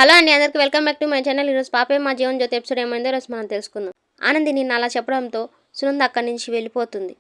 Hello అండి, అందరికి welcome back to my channel. ఈరోజు పాపే మా జీవన్ జ్యోతి ఎపిసోడ్ ఏమైందో రోజు మనం తెలుసుకుందాం. ఆనంది నిన్న అలా చెప్పడంతో సునంద అక్కడి నుంచి వెళ్ళిపోతుంది.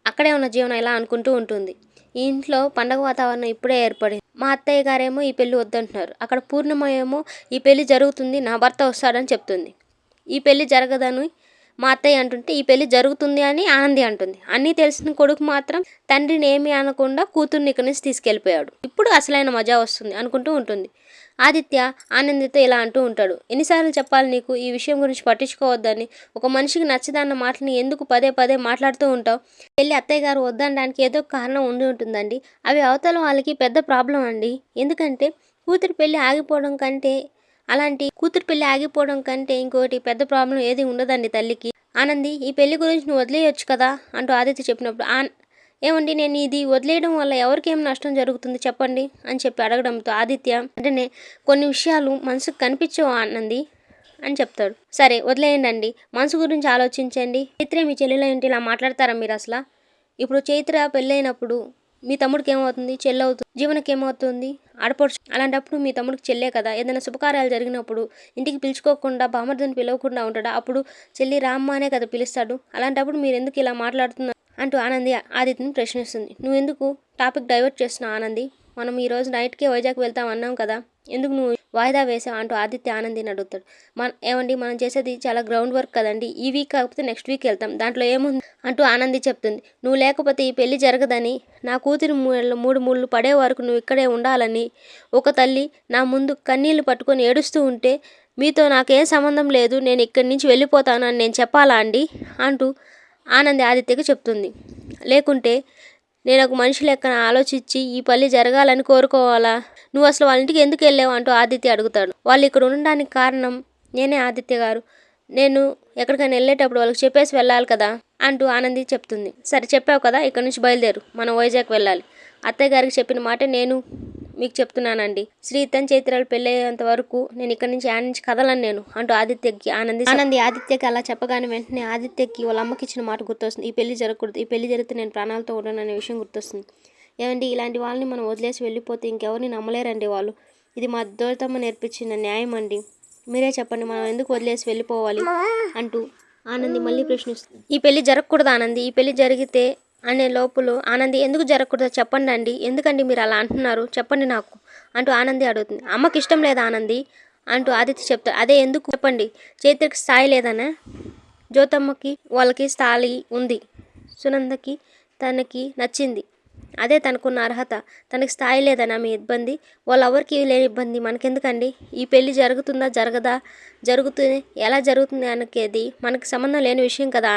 అక్కడే ఉన్న జీవన ఇలా అనుకుంటూ ఉంటుంది, ఈ ఇంట్లో పండగ వాతావరణం ఇప్పుడే ఏర్పడింది. మా అత్తయ్య గారేమో ఈ పెళ్లి వద్దంటున్నారు. అక్కడ పూర్ణిమ ఏమో ఈ పెళ్లి జరుగుతుంది, నా భర్త వస్తాడని చెప్తుంది. ఈ పెళ్లి జరగదని మా అత్తయ్య అంటుంటే ఈ పెళ్లి జరుగుతుంది అని ఆనంది అంటుంది. అన్నీ తెలిసిన కొడుకు మాత్రం తండ్రిని ఏమీ అనకుండా కూతుర్ని ఇక్కడి నుంచి తీసుకెళ్ళిపోయాడు. ఇప్పుడు అసలైన మజా వస్తుంది అనుకుంటూ ఉంటుంది. ఆదిత్య ఆనందితో ఇలా అంటూ ఉంటాడు, ఎన్నిసార్లు చెప్పాలి నీకు ఈ విషయం గురించి పట్టించుకోవద్దని? ఒక మనిషికి నచ్చదన్న మాటని ఎందుకు పదే పదే మాట్లాడుతూ ఉంటావు? వెళ్ళి అత్తయ్య గారు వద్దనడానికి ఏదో కారణం ఉండి ఉంటుందండి. అవి అవతల వాళ్ళకి పెద్ద ప్రాబ్లం అండి. ఎందుకంటే కూతురు పెళ్ళి ఆగిపోవడం కంటే ఇంకోటి పెద్ద ప్రాబ్లం ఏది ఉండదండి తల్లికి. ఆనంది, ఈ పెళ్లి గురించి నువ్వు వదిలేయొచ్చు కదా అంటూ ఆదిత్య చెప్పినప్పుడు ఏమండి, నేను ఇది వదిలేయడం వల్ల ఎవరికేం నష్టం జరుగుతుంది చెప్పండి అని చెప్పి అడగడంతో ఆదిత్య వెంటనే కొన్ని విషయాలు మనసుకు కనిపించవు ఆనంది అని చెప్తాడు. సరే వదిలేయండి, మనసు గురించి ఆలోచించండి. చైత్ర మీ చెల్లెల ఏంటి ఇలా మాట్లాడతారా మీరు? అసలు ఇప్పుడు చైత్ర పెళ్ళైనప్పుడు మీ తమ్ముడికి ఏమవుతుంది? చెల్లవుతుంది. జీవనకి ఏమవుతుంది? ఆడపడుచు. అలాంటప్పుడు మీ తమ్ముడికి చెల్లే కదా. ఏదైనా శుభకార్యాలు జరిగినప్పుడు ఇంటికి పిలుచుకోకుండా బామర్దని పిలవకుండా ఉంటాడా? అప్పుడు చెల్లి రామ్మ అనే కదా పిలుస్తాడు. అలాంటప్పుడు మీరు ఎందుకు ఇలా మాట్లాడుతున్నారు అంటూ ఆనంది ఆదిత్యని ప్రశ్నిస్తుంది. నువ్వెందుకు టాపిక్ డైవర్ట్ చేస్తున్నావు ఆనంది? మనం ఈరోజు నైట్కే వైజాగ్ వెళ్తాం అన్నాం కదా, ఎందుకు నువ్వు వాయిదా వేసావు అంటూ ఆదిత్య ఆనందిని అడుగుతాడు. ఏమండి, మనం చేసేది చాలా గ్రౌండ్ వర్క్ కదండి. ఈ వీక్ కాకపోతే నెక్స్ట్ వీక్ వెళ్తాం, దాంట్లో ఏముంది అంటూ ఆనంది చెప్తుంది. నువ్వు లేకపోతే ఈ పెళ్లి జరగదని, నా కూతురి మూడు ముళ్ళు పడే వరకు నువ్వు ఇక్కడే ఉండాలని ఒక తల్లి నా ముందు కన్నీళ్లు పట్టుకొని ఏడుస్తూ ఉంటే మీతో నాకేం సంబంధం లేదు, నేను ఇక్కడి నుంచి వెళ్ళిపోతాను అని నేను చెప్పాలా అండి అంటూ ఆనంది ఆదిత్యకి చెప్తుంది. లేకుంటే నేను ఒక మనిషి లెక్కన ఆలోచించి ఈ పెళ్లి జరగాలని కోరుకోవాలా? నువ్వు అసలు వాళ్ళ ఇంటికి ఎందుకు వెళ్ళావు అంటూ ఆదిత్య అడుగుతాడు. వాళ్ళు ఇక్కడ ఉండడానికి కారణం నేనే ఆదిత్య గారు. నేను ఎక్కడికైనా వెళ్ళేటప్పుడు వాళ్ళకి చెప్పేసి వెళ్ళాలి కదా అంటూ ఆనంది చెప్తుంది. సరే చెప్పావు కదా, ఇక్కడ నుంచి బయలుదేరు, మనం వైజాగ్ వెళ్ళాలి. అత్తయ్య గారికి చెప్పిన మాట నేను మీకు చెప్తున్నానండి. శ్రీతన్ చైత్రాలు పెళ్ళయ్యేంత వరకు నేను ఇక్కడి నుంచి నుంచి కదలను నేను అంటూ ఆదిత్యకి ఆనంది ఆదిత్యకి అలా చెప్పగానే వెంటనే ఆదిత్యకి వాళ్ళ అమ్మకి ఇచ్చిన మాట గుర్తొస్తుంది. ఈ పెళ్లి జరగకూడదు, ఈ పెళ్లి జరిగితే నేను ప్రాణాలతో ఉండను అనే విషయం గుర్తొస్తుంది. ఏమండి, ఇలాంటి వాళ్ళని మనం వదిలేసి వెళ్ళిపోతే ఇంకెవరిని నమ్మలేరండి వాళ్ళు. ఇది మా దోతమ్మ నేర్పించిన న్యాయం అండి. మీరే చెప్పండి, మనం ఎందుకు వదిలేసి వెళ్ళిపోవాలి అంటూ ఆనంది మళ్ళీ ప్రశ్నిస్తుంది. ఈ పెళ్లి జరగకూడదు ఆనంది, ఈ పెళ్లి జరిగితే అనే లోపల ఆనంది, ఎందుకు జరగకూడదు చెప్పండి అండి, ఎందుకండి మీరు అలా అంటున్నారు చెప్పండి నాకు అంటూ ఆనంది అడుగుతుంది. అమ్మకి ఇష్టం లేదా ఆనంది అంటూ ఆదిత్య చెప్తాడు. అదే ఎందుకు చెప్పండి, చైత్రకి స్థాయి లేదనా? జ్యోతమ్మకి వాళ్ళకి స్థాయి ఉంది, సునందకి తనకి నచ్చింది, అదే తనకున్న అర్హత. తనకి స్థాయి లేదనా మీ ఇబ్బంది? వాళ్ళెవరికి లేని ఇబ్బంది మనకెందుకండి? ఈ పెళ్లి జరుగుతుందా జరగదా, జరుగుతుంది ఎలా జరుగుతుంది అనేది మనకి సంబంధం లేని విషయం కదా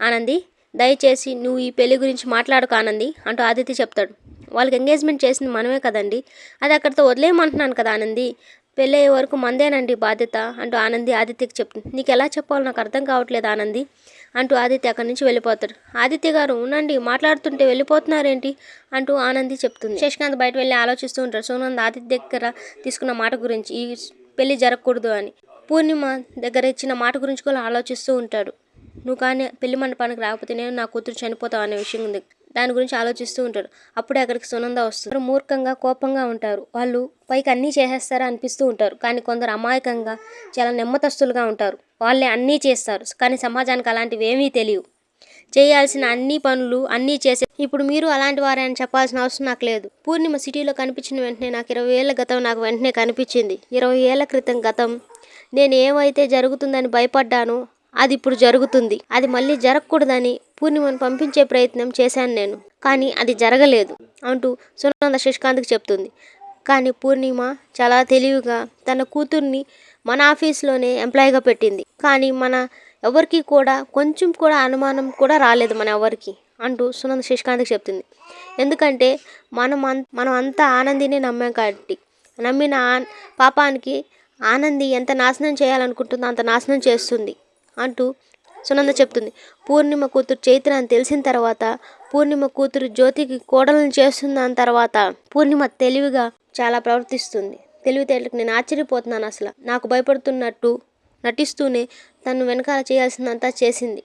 ఆనంది. దయచేసి నువ్వు ఈ పెళ్లి గురించి మాట్లాడకు ఆనంది అంటూ ఆదిత్య చెప్తాడు. వాళ్ళకి ఎంగేజ్మెంట్ చేసింది మనమే కదండి, అది అక్కడితో వదిలేయమంటున్నాను కదా ఆనంది. పెళ్ళి అయ్యే వరకు మందేనండి బాధ్యత అంటూ ఆనంది ఆదిత్యకి చెప్తుంది. నీకు ఎలా చెప్పాలో నాకు అర్థం కావట్లేదు ఆనంది అంటూ ఆదిత్య అక్కడి నుంచి వెళ్ళిపోతాడు. ఆదిత్య గారు ఉండండి, మాట్లాడుతుంటే వెళ్ళిపోతున్నారేంటి అంటూ ఆనంది చెప్తుంది. శశికాంత్ బయట వెళ్ళి ఆలోచిస్తూ ఉంటాడు. సునంద్ ఆదిత్య దగ్గర తీసుకున్న మాట గురించి, ఈ పెళ్లి జరగకూడదు అని. పూర్ణిమ దగ్గర ఇచ్చిన మాట గురించి కూడా ఆలోచిస్తూ ఉంటాడు. నువ్వు కానీ పెళ్లి మండపానికి రాకపోతే నేను నా కూతురు చనిపోతావు అనే విషయం ఉంది, దాని గురించి ఆలోచిస్తూ ఉంటాడు. అప్పుడే అక్కడికి సునంద వస్తుంది. మూర్ఖంగా కోపంగా ఉంటారు. వాళ్ళు పైకి అన్నీ చేసేస్తారా అనిపిస్తూ ఉంటారు, కానీ కొందరు అమాయకంగా చాలా నెమ్మతస్తులుగా ఉంటారు. వాళ్ళే అన్నీ చేస్తారు, కానీ సమాజానికి అలాంటివి ఏమీ తెలియవు. చేయాల్సిన అన్ని పనులు అన్నీ చేసే ఇప్పుడు మీరు అలాంటి వారే అని చెప్పాల్సిన అవసరం నాకు లేదు. పూర్ణిమ సిటీలో కనిపించిన వెంటనే నాకు 20 ఏళ్ల గతం నాకు వెంటనే కనిపించింది. 20 ఏళ్ల క్రితం గతం నేను ఏమైతే జరుగుతుందని భయపడ్డానో అది ఇప్పుడు జరుగుతుంది. అది మళ్ళీ జరగకూడదని పూర్ణిమను పంపించే ప్రయత్నం చేశాను నేను, కానీ అది జరగలేదు అంటూ సునంద శశికాంత్కి చెప్తుంది. కానీ పూర్ణిమ చాలా తెలివిగా తన కూతుర్ని మన ఆఫీస్లోనే ఎంప్లాయీగా పెట్టింది, కానీ మన ఎవరికి కూడా కొంచెం కూడా అనుమానం కూడా రాలేదు మన ఎవరికి అంటూ సునంద శశికాంత్కి చెప్తుంది. ఎందుకంటే మనం అంతా ఆనందిని నమ్మాం కాబట్టి. నమ్మిన పాపానికి ఆనంది ఎంత నాశనం చేయాలనుకుంటుందో అంత నాశనం చేస్తుంది అంటూ సునంద చెప్తుంది. పూర్ణిమ కూతురు చైత్ర అని తెలిసిన తర్వాత, పూర్ణిమ కూతురు జ్యోతికి కోడలను చేస్తుందని తర్వాత పూర్ణిమ తెలివిగా చాలా ప్రవర్తిస్తుంది. తెలివితేటలకు నేను ఆశ్చర్యపోతున్నాను. అసలు నాకు భయపడుతున్నట్టు నటిస్తూనే తను వెనకాల చేయాల్సిందంతా చేసింది.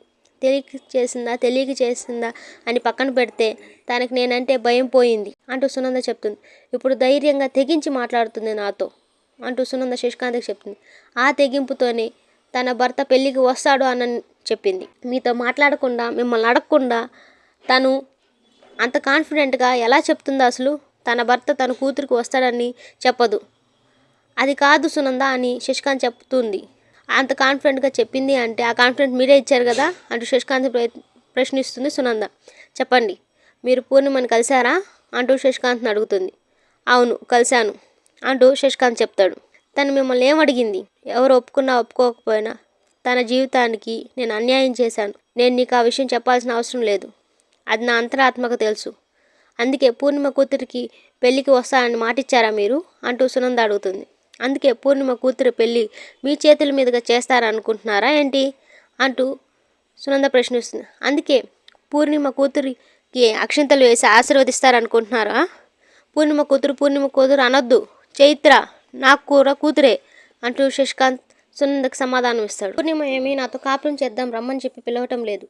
తెలియక చేసిందా అని పక్కన పెడితే తనకి నేనంటే భయం పోయింది అంటూ సునంద చెప్తుంది. ఇప్పుడు ధైర్యంగా తెగించి మాట్లాడుతుంది నాతో. అంటూ సునంద శశికాంత్కి చెప్తుంది. ఆ తెగింపుతోనే తన భర్త పెళ్ళికి వస్తాడు అని చెప్పింది. మీతో మాట్లాడకుండా, మిమ్మల్ని అడగకుండా తను అంత కాన్ఫిడెంట్గా ఎలా చెప్తుందో అసలు? తన భర్త తన కూతురికి వస్తాడని చెప్పదు. అది కాదు సునంద అని శశికాంత్ చెప్తుంది. అంత కాన్ఫిడెంట్గా చెప్పింది అంటే ఆ కాన్ఫిడెంట్ మీరే ఇచ్చారు కదా అంటూ శశికాంత్ ప్రశ్నిస్తుంది సునంద. చెప్పండి, మీరు పూర్ణిమని కలిశారా అంటూ శశికాంత్ని అడుగుతుంది. అవును కలిశాను అంటూ శశికాంత్ చెప్తాడు. తను మిమ్మల్ని ఏమడిగింది? ఎవరు ఒప్పుకున్నా ఒప్పుకోకపోయినా తన జీవితానికి నేను అన్యాయం చేశాను. నేను నీకు ఆ విషయం చెప్పాల్సిన అవసరం లేదు. అది నా అంతరాత్మకు తెలుసు. అందుకే పూర్ణిమ కూతురికి పెళ్ళికి వస్తానని మాటిచ్చారా మీరు అంటూ సునంద అడుగుతుంది. అందుకే పూర్ణిమ కూతురు పెళ్ళి మీ చేతుల మీదుగా చేస్తారనుకుంటున్నారా ఏంటి అంటూ సునంద ప్రశ్నిస్తుంది. అందుకే పూర్ణిమ కూతురికి అక్షింతలు వేసి ఆశీర్వదిస్తారనుకుంటున్నారా? పూర్ణిమ కూతురు అనొద్దు, చైత్ర నాకు కూతురే అంటూ శశికాంత్ సునందకి సమాధానం ఇస్తాడు. పూర్ణిమ ఏమీ నాతో కాపురం చేద్దాం రమ్మని చెప్పి పిలవటం లేదు.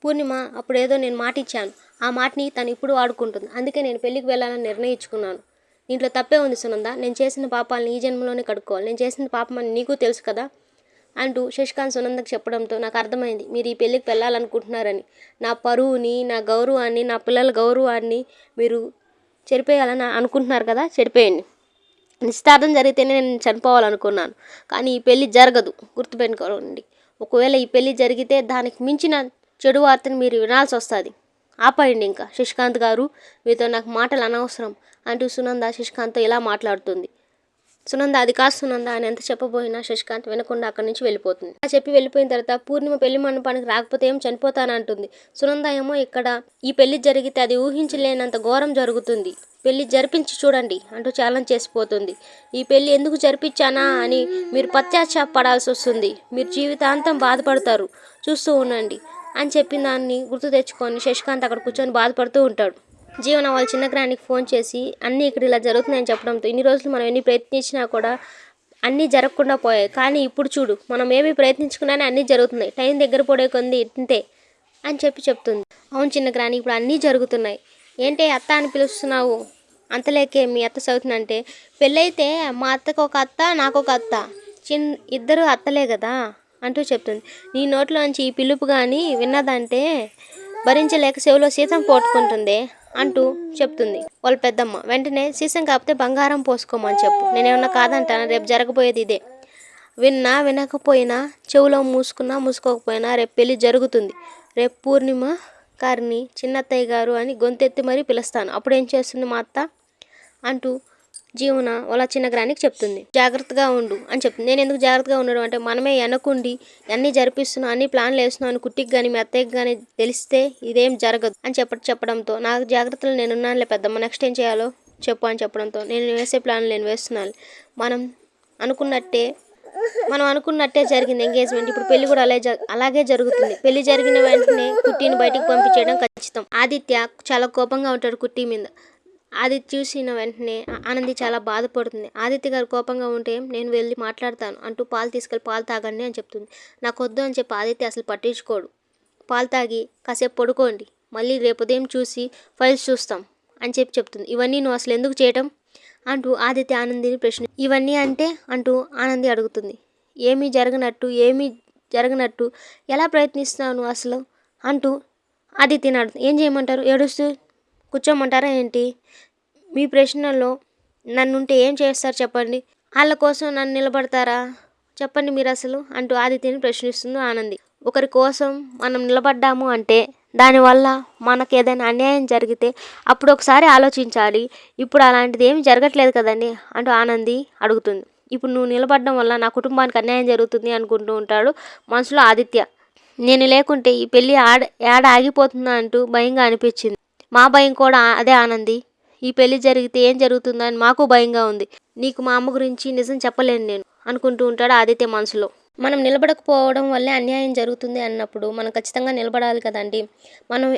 పూర్ణిమ అప్పుడేదో నేను మాట ఇచ్చాను, ఆ మాటని తను ఇప్పుడు వాడుకుంటుంది. అందుకే నేను పెళ్ళికి వెళ్ళాలని నిర్ణయించుకున్నాను. దీంట్లో తప్పే ఉంది సునంద. నేను చేసిన పాపాలని ఈ జన్మలోనే కడుక్కోవాలి. నేను చేసిన పాపం అని నీకు తెలుసు కదా అంటూ శశికాంత్ సునందకి చెప్పడంతో నాకు అర్థమైంది మీరు ఈ పెళ్ళికి వెళ్ళాలనుకుంటున్నారని. నా పరువుని, నా గౌరవాన్ని, నా పిల్లల గౌరవాన్ని మీరు చెరిపేయాలని అనుకుంటున్నారు కదా, చెరిపేయండి. నిశ్చితార్థం జరిగితేనే నేను చనిపోవాలనుకున్నాను, కానీ ఈ పెళ్ళి జరగదు, గుర్తుపెట్టుకోండి. ఒకవేళ ఈ పెళ్ళి జరిగితే దానికి మించిన చెడు వార్తని మీరు వినాల్సి వస్తుంది. ఆపేయండి ఇంకా శశికాంత్ గారు, మీతో నాకు మాటలు అనవసరం అంటూ సునంద శశికాంత్తో ఇలా మాట్లాడుతుంది. సునంద అది కాదు సునంద అని ఎంత చెప్పబోయినా శశికాంత్ వినకుండా అక్కడి నుంచి వెళ్ళిపోతుంది. ఆ చెప్పి వెళ్ళిపోయిన తర్వాత పూర్ణిమ పెళ్లి మండపానికి రాకపోతే ఏం చనిపోతానంటుంది. సునంద ఏమో ఇక్కడ ఈ పెళ్లి జరిగితే అది ఊహించలేనంత ఘోరం జరుగుతుంది, పెళ్లి జరిపించి చూడండి అంటూ ఛాలెంజ్ చేసిపోతుంది. ఈ పెళ్లి ఎందుకు జరిపించానా అని మీరు పశ్చాత్తాపడాల్సి వస్తుంది, మీరు జీవితాంతం బాధపడతారు, చూస్తూ ఉండండి అని చెప్పిన దాన్ని గుర్తు తెచ్చుకొని శశికాంత్ అక్కడ కూర్చొని బాధపడుతూ ఉంటాడు. జీవన వాళ్ళ చిన్న గ్రానికి ఫోన్ చేసి అన్నీ ఇక్కడ ఇలా జరుగుతున్నాయని చెప్పడంతో ఇన్ని రోజులు మనం ఎన్ని ప్రయత్నించినా కూడా అన్నీ జరగకుండా పోయాయి. కానీ ఇప్పుడు చూడు, మనం ఏమి ప్రయత్నించుకున్నానే అన్నీ జరుగుతున్నాయి, టైం దగ్గర పడే కొంది ఇంతే అని చెప్తుంది. అవును చిన్న గ్రాని, ఇప్పుడు అన్నీ జరుగుతున్నాయి. ఏంటి అత్త అని పిలుస్తున్నావు? అంతలేకే మీ అత్త చదువుతుందంటే, పెళ్ళైతే మా అత్తకు ఒక అత్త, నాకు ఒక అత్త, ఇద్దరు అత్తలే కదా అంటూ చెప్తుంది. నీ నోట్లోంచి ఈ పిలుపు కానీ విన్నదంటే భరించలేక చెవిలో సీతం పోట్టుకుంటుంది అంటూ చెప్తుంది వాళ్ళ పెద్దమ్మ. వెంటనే సీసం కాకపోతే బంగారం పోసుకోమని చెప్పు, నేనేమన్నా కాదంటాను, రేపు జరగబోయేది ఇదే. విన్నా వినకపోయినా, చెవులో మూసుకోకపోయినా రేపు పెళ్ళి జరుగుతుంది. రేపు పూర్ణిమ గారిని చిన్నత్తయ్య గారు అని గొంతెత్తి మరీ పిలుస్తాను. అప్పుడేం చేస్తుంది మా అత్త అంటూ జీవన వాళ్ళ చిన్న గ్రానికి చెప్తుంది. జాగ్రత్తగా ఉండు అని చెప్తుంది. నేను ఎందుకు జాగ్రత్తగా ఉండడం అంటే, మనమే వెనకుండి అన్నీ జరిపిస్తున్నాం, అన్ని ప్లాన్లు వేస్తున్నాం అని కుట్టికి కానీ మీ అత్తయ్యకి కానీ తెలిస్తే ఇదేం జరగదు అని చెప్పడంతో, నాకు జాగ్రత్తలు నేనున్నానులే పెద్దమ్మ, నెక్స్ట్ ఏం చేయాలో చెప్పు అని చెప్పడంతో, నేను వేసే ప్లాన్లు నేను వేస్తున్నాను. మనం అనుకున్నట్టే జరిగింది ఎంగేజ్మెంట్. ఇప్పుడు పెళ్లి కూడా అలాగే జరుగుతుంది. పెళ్లి జరిగిన వెంటనే కుట్టిని బయటికి పంపించడం ఖచ్చితం. ఆదిత్య చాలా కోపంగా ఉంటాడు కుట్టి మీద. అది చూసిన వెంటనే ఆనంది చాలా బాధపడుతుంది. ఆదిత్య గారు కోపంగా ఉంటే నేను వెళ్ళి మాట్లాడతాను అంటూ తీసుకెళ్ళి పాలు తాగండి అని చెప్తుంది. నాకు వద్దు అని చెప్పి ఆదిత్య అసలు పట్టించుకోడు. పాలు తాగి కాసేపు పడుకోండి, మళ్ళీ రేపు ఉదయం చూసి ఫైల్స్ చూస్తాం అని చెప్తుంది. ఇవన్నీ నువ్వు అసలు ఎందుకు చేయటం అంటూ ఆదిత్య ఆనందిని ప్రశ్న. ఇవన్నీ అంటే అంటూ ఆనంది అడుగుతుంది. ఏమీ జరగనట్టు ఎలా ప్రయత్నిస్తున్నాను అసలు అంటూ ఆదిత్యని అడుగుతుంది. ఏం చేయమంటారు? ఏడుస్తూ కూర్చోమంటారా ఏంటి? మీ ప్రశ్నలో నన్నుంటే ఏం చేస్తారు చెప్పండి? వాళ్ళ కోసం నన్ను నిలబడతారా చెప్పండి మీరు అసలు అంటూ ఆదిత్యని ప్రశ్నిస్తుంది ఆనంది. ఒకరి కోసం మనం నిలబడ్డాము అంటే దానివల్ల మనకు ఏదైనా అన్యాయం జరిగితే అప్పుడు ఒకసారి ఆలోచించాలి. ఇప్పుడు అలాంటిది ఏమి జరగట్లేదు కదండి అంటూ ఆనంది అడుగుతుంది. ఇప్పుడు నువ్వు నిలబడడం వల్ల నా కుటుంబానికి అన్యాయం జరుగుతుంది అనుకుంటూ ఉంటాడు మనసులో ఆదిత్య. నేను లేకుంటే ఈ పెళ్ళి ఏడ ఆగిపోతుందా అంటూ భయంగా అనిపించింది. మా భయం కూడా అదే ఆనంది. ఈ పెళ్లి జరిగితే ఏం జరుగుతుందో అని మాకు భయంగా ఉంది. నీకు మా అమ్మ గురించి నిజం చెప్పలేను నేను అనుకుంటూ ఉంటాడు ఆదిత్య మనసులో. మనం నిలబడకపోవడం వల్లే అన్యాయం జరుగుతుంది అన్నప్పుడు మనం ఖచ్చితంగా నిలబడాలి కదండి. మనం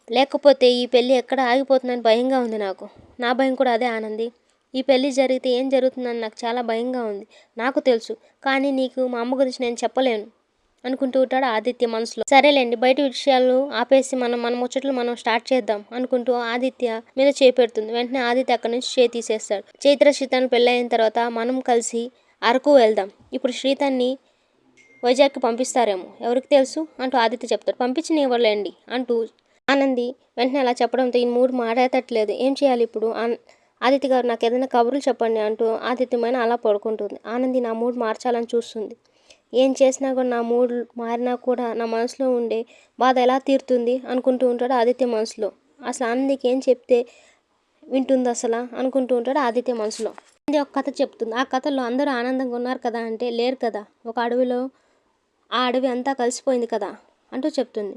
లేకపోతే ఈ పెళ్ళి ఎక్కడ ఆగిపోతుందని భయంగా ఉంది నాకు. నా భయం కూడా అదే ఆనంది. ఈ పెళ్ళి జరిగితే ఏం జరుగుతుందని నాకు చాలా భయంగా ఉంది. నాకు తెలుసు, కానీ నీకు మా అమ్మ గురించి నేను చెప్పలేను అనుకుంటూ ఉంటాడు ఆదిత్య మనసులో. సరేలేండి, బయట విషయాలు ఆపేసి మన ముచ్చట్లు మనం స్టార్ట్ చేద్దాం అనుకుంటూ ఆదిత్య మీద చేయి పెడుతుంది. వెంటనే ఆదిత్య అక్కడి నుంచి చేయి తీసేస్తాడు. చైత్ర శ్రీతన్ పెళ్ళైన తర్వాత మనం కలిసి అరకు వెళ్దాం. ఇప్పుడు శ్రీతన్ని వైజాగ్కి పంపిస్తారేమో, ఎవరికి తెలుసు అంటూ ఆదిత్య చెప్తాడు. పంపించనివ్వలేండి అంటూ ఆనంది వెంటనే అలా చెప్పడంతో ఈ మూడు మాట్లాడట్లేదు. ఏం చేయాలి ఇప్పుడు? ఆదిత్య గారు నాకు ఏదైనా కబుర్లు చెప్పండి అంటూ ఆదిత్యమైన అలా పడుకుంటుంది. ఆనంది నా మూడ్ మార్చాలని చూస్తుంది. ఏం చేసినా కూడా నా మూడ్ మారినా కూడా నా మనసులో ఉండే బాధ ఎలా తీరుతుంది అనుకుంటూ ఉంటాడు ఆదిత్య మనసులో. అసలు ఆనందికి ఏం చెప్తే వింటుంది అసలు అనుకుంటూ ఉంటాడు ఆదిత్య మనసులో. ఆనంది ఒక కథ చెప్తుంది. ఆ కథలో అందరూ ఆనందంగా ఉన్నారు కదా అంటే లేరు కదా, ఒక అడవిలో ఆ అడవి అంతా కలిసిపోయింది కదా అంటూ చెప్తుంది.